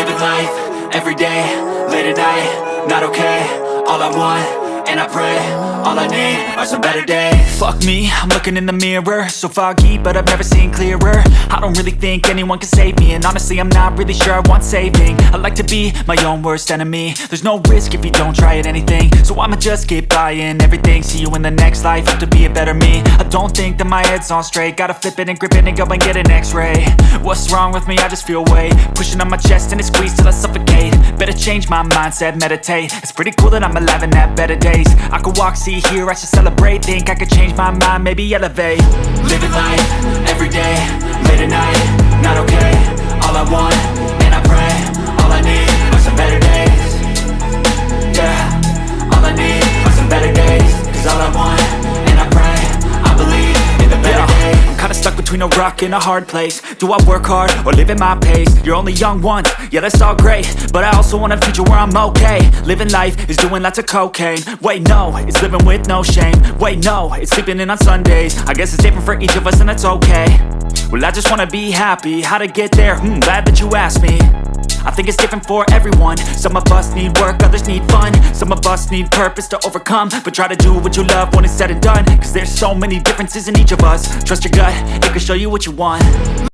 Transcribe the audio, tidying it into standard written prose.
Living life, everyday, late at night, not okay. All I want, and I pray, all I need are some better days. Fuck me, I'm looking in the mirror, so foggy, but I've never seen clearer. I don't really think anyone can save me, and honestly I'm not really sure I want saving. I like to be my own worst enemy. There's no risk if you don't try at anything, so I'ma just keep buying everything. See you in the next life, have to be a better me. I don't think that my head's on straight, gotta flip it and grip it and go and get an x-ray. What's wrong with me? I just feel weight pushing on my chest and it squeezes till I suffocate. Better change my mindset, meditate. It's pretty cool that I'm alive and have better days. I could walk, see, hear, I should celebrate. Think I could change my mind, maybe elevate. Living life, everyday, late at night, not okay. All I want, and I pray, all I need are some better days. Yeah, all I need are some better days. Cause all I want, and I pray, I believe in the better days. I'm kinda stuck between a rock and a hard place. Do I work hard or live at my pace? You're only young once, yeah that's all great, but I also want a future where I'm okay. Living life is doing lots of cocaine. Wait no, it's living with no shame. Wait no, it's sleeping in on Sundays. I guess it's different for each of us and that's okay. Well I just wanna be happy, how to get there? Glad that you asked me. I think it's different for everyone. Some of us need work, others need fun. Some of us need purpose to overcome. But try to do what you love when it's said and done, cause there's so many differences in each of us. Trust your gut, it can show you what you want.